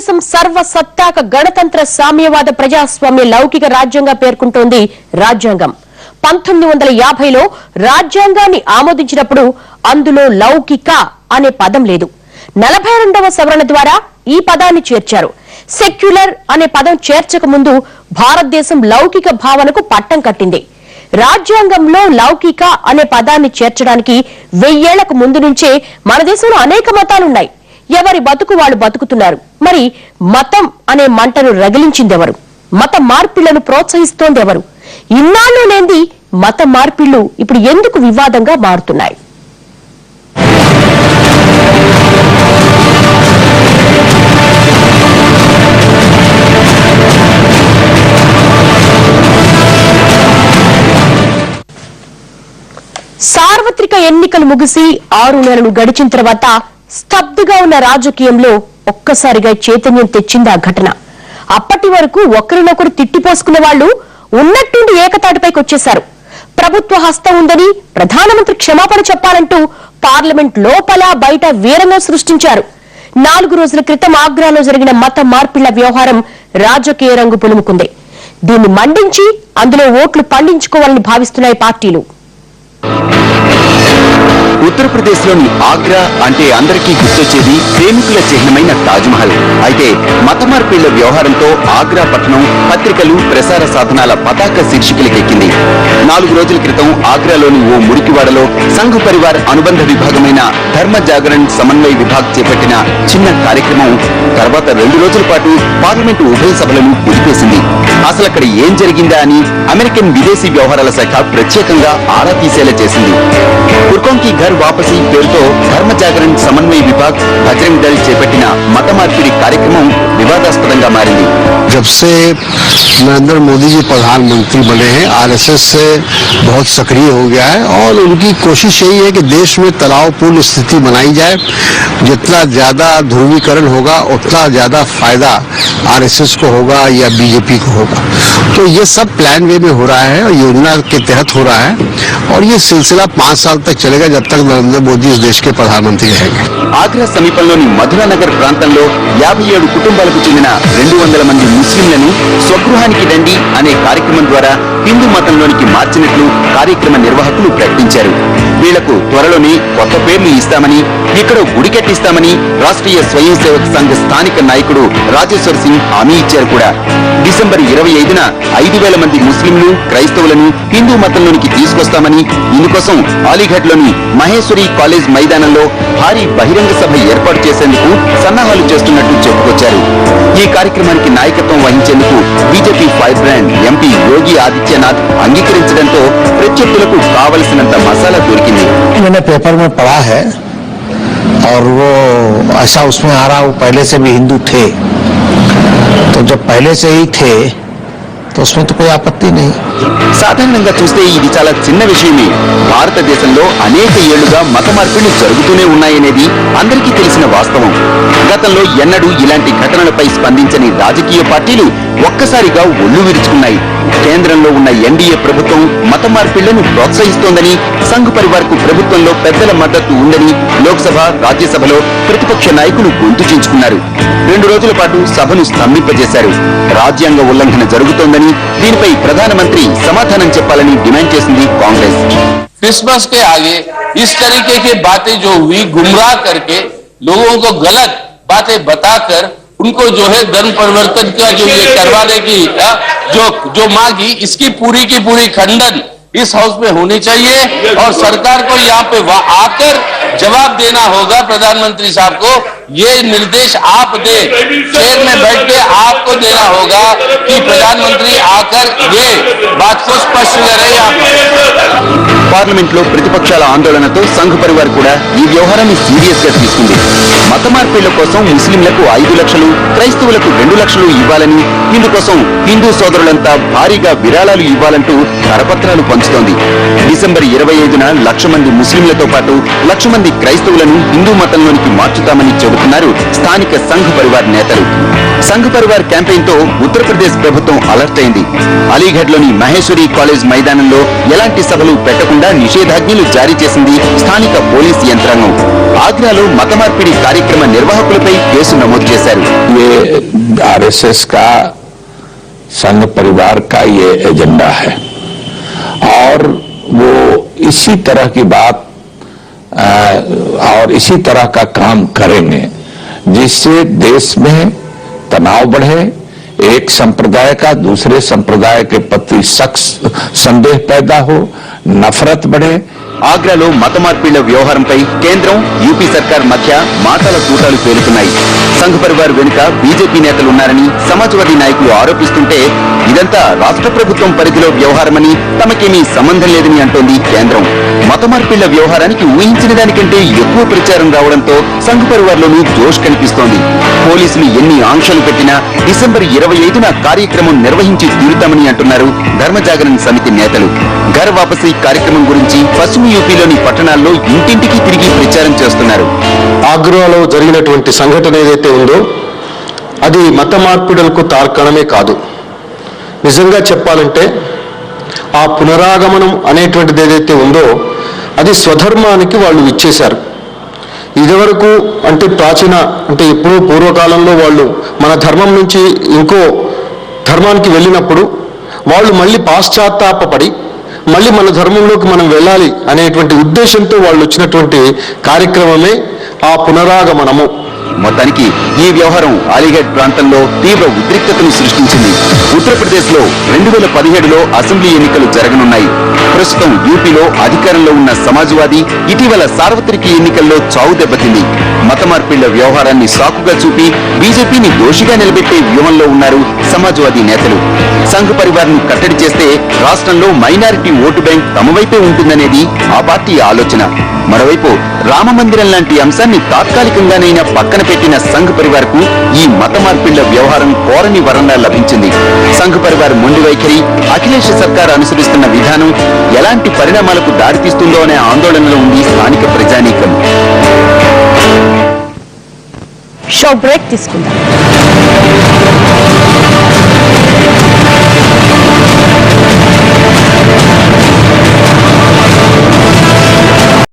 భారతదేశం సర్వసత్తాక గణతంత్ర సామ్యవాద ప్రజాస్వామ్య లౌకిక రాజ్యంగా పేర్కొంటోంది రాజ్యాంగం. 1950లో రాజ్యాంగాన్ని ఆమోదించినప్పుడు అందులో లౌకిక అనే పదం లేదు. 42వ సవరణ ద్వారా ఈ పదాన్ని చేర్చారు. సెక్యులర్ అనే పదం చేర్చక ముందు భారతదేశం లౌకిక భావనకు పట్టం కట్టింది. రాజ్యాంగంలో లౌకిక అనే పదాన్ని చేర్చడానికి 1000 ఏళ్లకు ముందు నుంచే మన దేశంలో అనేక మతాలున్నాయి. ఎవరి బతుకు వాళ్ళు బతుకుతున్నారు. మరి మతం అనే మంటను రగిలించిందెవరు? మత మార్పిళ్లను ప్రోత్సహిస్తోంది ఎవరు? ఇన్నాళ్ళు లేంది మత మార్పిళ్లు ఇప్పుడు ఎందుకు వివాదంగా మారుతున్నాయి? సార్వత్రిక ఎన్నికలు ముగిసి 6 నెలలు గడిచిన తర్వాత స్తబ్దుగా ఉన్న రాజకీయంలో ఒక్కసారిగా చైతన్యం తెచ్చింది ఆ ఘటన. అప్పటి వరకు ఒకరినొకరు తిట్టిపోసుకునే వాళ్లు ఉన్నట్టుండి ఏకతాటిపైకి వచ్చేశారు. ప్రభుత్వ హస్తం ఉందని ప్రధానమంత్రి క్షమాపణ చెప్పాలంటూ పార్లమెంట్ లోపల బయట వీరంగం సృష్టించారు. 4 రోజుల క్రితం ఆగ్రాలో జరిగిన మత మార్పిళ్ల వ్యవహారం రాజకీయ రంగు పులుముకుంది. దీన్ని మండించి అందులో ఓట్లు పండించుకోవాలని భావిస్తున్నాయి పార్టీలు. ఉత్తరప్రదేశ్లోని ఆగ్రా అంటే అందరికీ గుర్తొచ్చేది ప్రేమికుల చిహ్నమైన తాజ్మహల్. అయితే మత మార్పిళ్ల వ్యవహారంతో ఆగ్రా పట్టణం పత్రికలు ప్రసార సాధనాల పతాక శీర్షికలకెక్కింది. 4 రోజుల క్రితం ఆగ్రాలోని ఓ మురికివాడలో సంఘ్ పరివార్ అనుబంధ విభాగమైన ధర్మ జాగరణ్ సమన్వయ విభాగ్ చేపట్టిన చిన్న కార్యక్రమం తర్వాత 2 రోజుల పాటు పార్లమెంటు ఉభయ సభలను కుదిపేసింది. అసలు అక్కడ ఏం జరిగిందా అని అమెరికన్ విదేశీ వ్యవహారాల శాఖ ప్రత్యేకంగా ఆరా తీసేలా చేసింది. కుర్కోంకి ఘర్ వాపసీ పేరుతో ధర్మ జాగరణ్ సమన్వయ విభాగ్ బజరంగ్ దళ్ చేపట్టిన మత మార్పిడి కార్యక్రమం వివాదాస్పదంగా మారింది. जब से नरेंद्र मोदी जी प्रधानमंत्री बने हैं, आरएसएस से बहुत सक्रिय हो गया है और उनकी कोशिश यही है कि देश में तनावपूर्ण स्थिति बनाई जाए. जितना ज्यादा ध्रुवीकरण होगा उतना ज्यादा फायदा आरएसएस को होगा या बीजेपी को होगा. तो ये सब प्लान वे में हो रहा है और योजना के तहत हो रहा है और ये सिलसिला 5 साल तक चलेगा जब तक नरेंद्र मोदी इस देश के प्रधानमंत्री रहेंगे. ఆగ్రా సమీపంలోని మధురా నగర్ ప్రాంతంలో 57 కుటుంబాలకు చెందిన 200 మంది ముస్లింలను స్వగృహానికి రండి అనే కార్యక్రమం ద్వారా హిందూ మతంలోనికి మార్చినట్లు కార్యక్రమ నిర్వాహకులు ప్రకటించారు. వీళ్లకు త్వరలోనే కొత్త పేర్లు ఇస్తామని, ఇక్కడ గుడి కట్టిస్తామని రాష్ట్రీయ స్వయం సేవక్ సంఘ్ స్థానిక నాయకుడు రాజేశ్వర్ సింగ్ హామీ ఇచ్చారు కూడా. డిసెంబర్ 25న 5000 మంది ముస్లింలు క్రైస్తవులను హిందూ మతంలోనికి తీసుకొస్తామని, ఇందుకోసం అలీఘడ్ లోని మహేశ్వరి కాలేజ్ మైదానంలో భారీ బహిరంగ సభ ఏర్పాటు చేసేందుకు సన్నాహాలు చేస్తున్నట్టు చెప్పుకొచ్చారు. ఈ కార్యక్రమానికి నాయకత్వం వహించేందుకు BJP fire brand MP Yogi Adityanath అంగీకరించడంతో ప్రత్యర్థులకు కావలసినంత మసాలా దొరికింది. मैंने पेपर में पढ़ा है और वो ऐसा उसमें आ रहा, वो पहले से भी हिंदू थे, तो जब पहले से ही थे तो उसमें तो कोई आपत्ति नहीं. సాధారణంగా చూస్తే ఇది చాలా చిన్న విషయమే. భారతదేశంలో అనేక ఏళ్లుగా మత మార్పిళ్లు జరుగుతూనే ఉన్నాయనేది అందరికీ తెలిసిన వాస్తవం. గతంలో ఎన్నడూ ఇలాంటి ఘటనలపై స్పందించని రాజకీయ పార్టీలు ఒక్కసారిగా ఒళ్ళు విరుచుకున్నాయి. కేంద్రంలో ఉన్న ఎన్డీఏ ప్రభుత్వం మత మార్పిళ్లను ప్రోత్సహిస్తోందని, సంఘ్ పరివార్ కు ప్రభుత్వంలో పెద్దల మద్దతు ఉందని లోక్సభ, రాజ్యసభలో ప్రతిపక్ష నాయకులు గొంతు చించుకున్నారు. 2 రోజుల పాటు సభను స్తంభింపజేశారు. రాజ్యాంగ ఉల్లంఘన జరుగుతోందని, దీనిపై ప్రధానమంత్రి సమాధానం చెప్పాలని డిమాండ్ చేసింది కాంగ్రెస్. क्रिसमस के आगे इस तरीके की बातें जो हुई, गुमराह करके लोगों को गलत बातें बताकर उनको जो है धर्म परिवर्तन का जो ये करवाने की जो मांगी, इसकी पूरी की पूरी खंडन इस हाउस में होनी चाहिए और सरकार को यहाँ पे आकर जवाब देना होगा. प्रधानमंत्री साहब को ये निर्देश आप दे, चेयर में बैठ के आपको देना होगा कि प्रधानमंत्री आकर ये बात को स्पष्ट करें. పార్లమెంట్ లో ప్రతిపక్షాల ఆందోళనతో సంఘ్ పరివార్ కూడా ఈ వ్యవహారాన్ని సీరియస్ గా తీసుకుంది. మత మార్పిళ్ల కోసం ముస్లింలకు 5 లక్షలు, క్రైస్తవులకు 2 లక్షలు ఇవ్వాలని, ఇందుకోసం హిందూ సోదరులంతా భారీగా విరాళాలు ఇవ్వాలంటూ కరపత్రాలు పంచుతోంది. డిసెంబర్ 25న 1,00,000 మంది ముస్లింలతో పాటు 1,00,000 మంది క్రైస్తవులను హిందూ మతంలోనికి మార్చుతామని చెబుతున్నారు స్థానిక సంఘ్ పరివార్ నేతలు. సంఘ్ పరివార్ క్యాంపెయిన్ తో ఉత్తరప్రదేశ్ ప్రభుత్వం అలర్ట్ అయింది. అలీఘడ్ లోని మహేశ్వరి కాలేజ్ మైదానంలో ఎలాంటి సభలు పెట్టకుండా లేకుండా నిషేధాజ్ఞలు జారీ చేసింది స్థానిక పోలీసు యంత్రాంగం. ఆగ్రాలో మత మార్పిడి కార్యక్రమ నిర్వాహకులపై కేసు నమోదు చేశారు. आरएसएस का संघ परिवार का ये एजेंडा है और वो इसी तरह की बात और इसी तरह का काम करेंगे जिससे देश में तनाव बढ़े, एक संप्रदाय का दूसरे संप्रदाय के प्रति सख्त संदेह पैदा हो, नफरत बढ़े. ఆగ్రాలో మత మార్పిళ్ల వ్యవహారంపై కేంద్రం, యూపీ సర్కార్ మధ్య మాటల తూటాలు పేలుతున్నాయి. సంఘ్ పరివార్ వెనుక బీజేపీ నేతలున్నారని సమాజ్వాదీ నాయకులు ఆరోపిస్తుంటే ఇదంతా రాష్ట్ర ప్రభుత్వం పరిధిలో వ్యవహారమని, తమకేమీ సంబంధం లేదని అంటోంది కేంద్రం. మత మార్పిళ్ల వ్యవహారానికి ఊహించిన దానికంటే ఎక్కువ ప్రచారం రావడంతో సంఘ్ పరివార్లోనూ జోష్ కనిపిస్తోంది. పోలీసులు ఎన్ని ఆంక్షలు పెట్టినా డిసెంబర్ 25న కార్యక్రమం నిర్వహించి తీరుతామని అంటున్నారు ధర్మజాగరణ సమితి నేతలు. ఘర్ వాపసీ కార్యక్రమం గురించి పశ్చిమ యూపీలోని పట్టణాల్లో ఇంటింటికి తిరిగి ప్రచారం చేస్తున్నారు. ఆగ్రాలో జరిగినటువంటి సంఘటన ఏదైతే ఉందో అది మత మార్పిడులకు తార్కాణమే కాదు. నిజంగా చెప్పాలంటే ఆ పునరాగమనం అనేటువంటిది ఏదైతే ఉందో అది స్వధర్మానికి వాళ్ళు ఇచ్చేశారు. ఇదివరకు అంటే అంటే ఎప్పుడో పూర్వకాలంలో వాళ్ళు మన ధర్మం నుంచి ఇంకో ధర్మానికి వెళ్ళినప్పుడు వాళ్ళు మళ్ళీ పాశ్చాత్తాపపడి మళ్ళీ మన ధర్మంలోకి మనం వెళ్ళాలి అనేటువంటి ఉద్దేశంతో వాళ్ళు వచ్చినటువంటి కార్యక్రమమే ఆ పునరాగమనము. మొత్తానికి ఈ వ్యవహారం అలీగఢ్ ప్రాంతంలో తీవ్ర ఉద్రిక్తతను సృష్టించింది. ఉత్తరప్రదేశ్ లో 2017లో అసెంబ్లీ ఎన్నికలు జరగనున్నాయి. ప్రస్తుతం యూపీలో అధికారంలో ఉన్న సమాజ్వాదీ ఇటీవల సార్వత్రిక ఎన్నికల్లో చావు దెబ్బతింది. మత మార్పిళ్ల వ్యవహారాన్ని సాకుగా చూపి బీజేపీని దోషిగా నిలబెట్టే వ్యూహంలో ఉన్నారు సమాజ్వాదీ నేతలు. సంఘ్ పరివార్ను కట్టడి చేస్తే రాష్ట్రంలో మైనారిటీ ఓటు బ్యాంక్ తమ వైపే ఉంటుందనేది ఆ పార్టీ ఆలోచన. మరోవైపు రామ మందిరం లాంటి అంశాన్ని తాత్కాలికంగానైనా పక్కన పెట్టిన సంఘ్ పరివార్ కు ఈ మత మార్పిళ్ల వ్యవహారం కోరని వరంగా లభించింది. సంఘ్ పరివార్ మొండి వైఖరి, అఖిలేష్ సర్కార్ అనుసరిస్తున్న విధానం ఎలాంటి పరిణామాలకు దారితీస్తుందో అనే ఆందోళనలో ఉంది స్థానిక ప్రజానీకం. షో బ్రేక్ తీసుకుందాం.